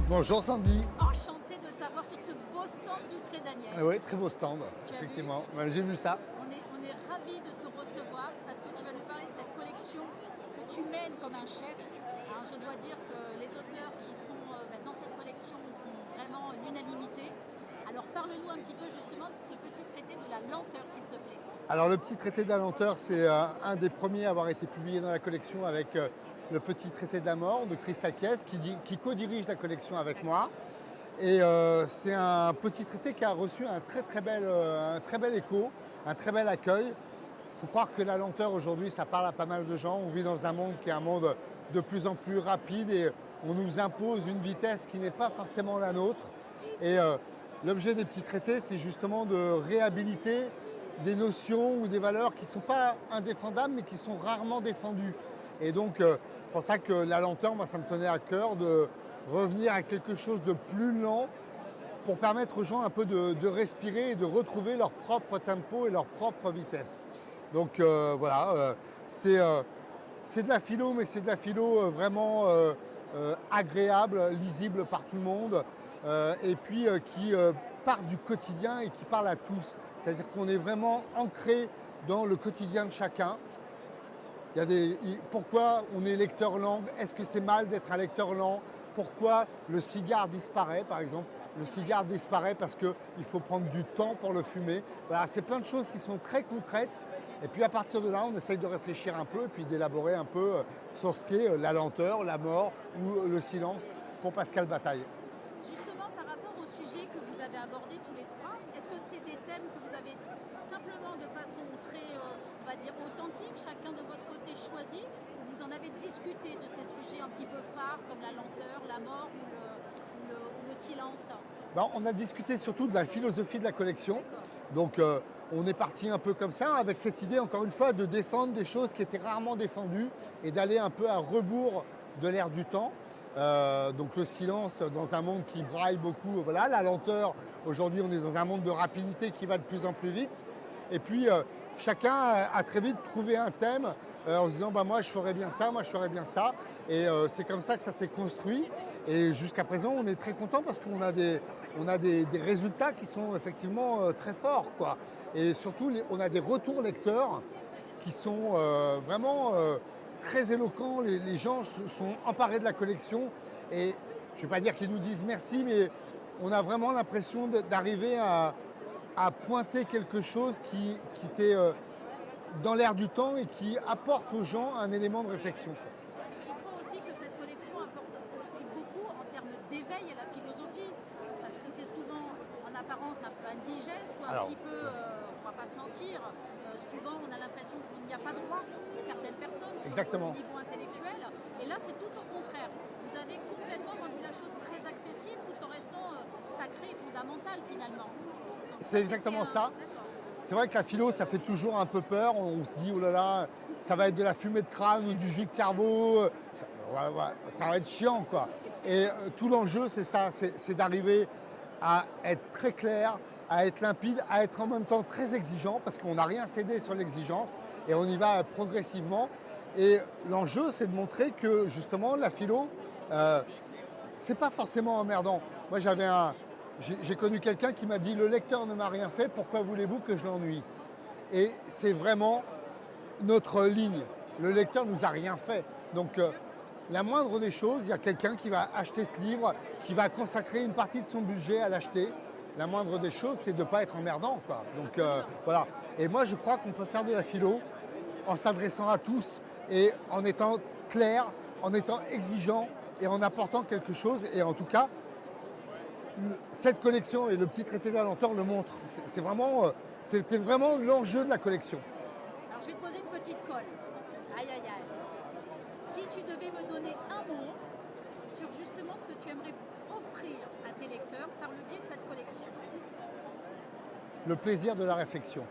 Bonjour Sandy. Enchantée de t'avoir sur ce beau stand du Trait Daniel. Ah oui, très beau stand, Tu as effectivement. Ouais, j'ai vu ça. On est ravis de te recevoir parce que tu vas nous parler de cette collection que tu mènes comme un chef. Alors je dois dire que les auteurs qui sont dans cette collection font vraiment l'unanimité. Alors parle-nous un petit peu justement de ce petit traité de la lenteur, s'il te plaît. Alors le petit traité de la lenteur, c'est un des premiers à avoir été publié dans la collection avec le petit traité de la mort de Christa Kies qui co-dirige la collection avec moi. Et c'est un petit traité qui a reçu un très bel écho, un très bel accueil. Il faut croire que la lenteur aujourd'hui, ça parle à pas mal de gens. On vit dans un monde qui est un monde de plus en plus rapide et on nous impose une vitesse qui n'est pas forcément la nôtre. Et l'objet des petits traités, c'est justement de réhabiliter des notions ou des valeurs qui ne sont pas indéfendables mais qui sont rarement défendues. Et donc, c'est pour ça que la lenteur, moi, ça me tenait à cœur de revenir à quelque chose de plus lent pour permettre aux gens un peu de respirer et de retrouver leur propre tempo et leur propre vitesse. Donc voilà, c'est de la philo, mais c'est de la philo vraiment agréable, lisible par tout le monde, et puis qui part du quotidien et qui parle à tous. C'est-à-dire qu'on est vraiment ancré dans le quotidien de chacun. Pourquoi on est lecteur lent? Est-ce que c'est mal d'être un lecteur lent? Pourquoi le cigare disparaît, par exemple? Le cigare disparaît parce qu'il faut prendre du temps pour le fumer. Voilà, c'est plein de choses qui sont très concrètes. Et puis à partir de là, on essaye de réfléchir un peu et puis d'élaborer un peu sur ce qu'est la lenteur, la mort ou le silence pour Pascal Bataille. Justement, par rapport au sujet que vous avez abordé tous les trois, est-ce que c'est des thèmes que vous avez simplement de façon très, on va dire, authentique, chacun de votre côté choisi, ou vous en avez discuté de ces sujets un petit peu phares comme la lenteur, la mort ou le silence? Ben, on a discuté surtout de la philosophie de la collection. Donc on est parti un peu comme ça, avec cette idée, encore une fois, de défendre des choses qui étaient rarement défendues et d'aller un peu à rebours de l'ère du temps. Donc le silence dans un monde qui braille beaucoup, voilà, la lenteur, aujourd'hui on est dans un monde de rapidité qui va de plus en plus vite. Et puis chacun a très vite trouvé un thème en se disant bah, moi je ferais bien ça, moi je ferais bien ça. Et c'est comme ça que ça s'est construit. Et jusqu'à présent on est très content parce qu'on a des résultats qui sont effectivement très forts, quoi. Et surtout on a des retours lecteurs qui sont vraiment très éloquents. Les gens se sont emparés de la collection et je ne vais pas dire qu'ils nous disent merci, mais on a vraiment l'impression d'arriver à pointer quelque chose qui était dans l'air du temps et qui apporte aux gens un élément de réflexion. Je crois aussi que cette collection apporte aussi beaucoup en termes d'éveil à la philosophie, parce que c'est souvent en apparence un peu indigeste ou un petit peu, on va pas se mentir, souvent on a l'impression qu'il n'y a pas droit pour certaines personnes Exactement. au niveau intellectuel, et là c'est tout au contraire. Vous avez complètement rendu la chose très accessible tout en restant sacré et fondamental finalement. C'est exactement ça. C'est vrai que la philo, ça fait toujours un peu peur. On se dit, oh là là, ça va être de la fumée de crâne ou du jus de cerveau. Ça va être chiant, quoi. Et tout l'enjeu, c'est ça, c'est d'arriver à être très clair, à être limpide, à être en même temps très exigeant, parce qu'on n'a rien cédé sur l'exigence, et on y va progressivement. Et l'enjeu, c'est de montrer que, justement, la philo, c'est pas forcément emmerdant. Moi, j'ai connu quelqu'un qui m'a dit « Le lecteur ne m'a rien fait, pourquoi voulez-vous que je l'ennuie ?» Et c'est vraiment notre ligne. Le lecteur ne nous a rien fait. Donc, la moindre des choses, il y a quelqu'un qui va acheter ce livre, qui va consacrer une partie de son budget à l'acheter. La moindre des choses, c'est de ne pas être emmerdant, quoi. Donc, voilà. Et moi, je crois qu'on peut faire de la philo en s'adressant à tous et en étant clair, en étant exigeant et en apportant quelque chose. Et en tout cas, cette collection et le petit traité de la lenteur le montrent. C'était vraiment l'enjeu de la collection. Alors je vais te poser une petite colle. Aïe aïe aïe. Si tu devais me donner un mot sur justement ce que tu aimerais offrir à tes lecteurs par le biais de cette collection. Le plaisir de la réflexion.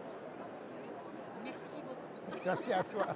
Merci beaucoup. Merci à toi.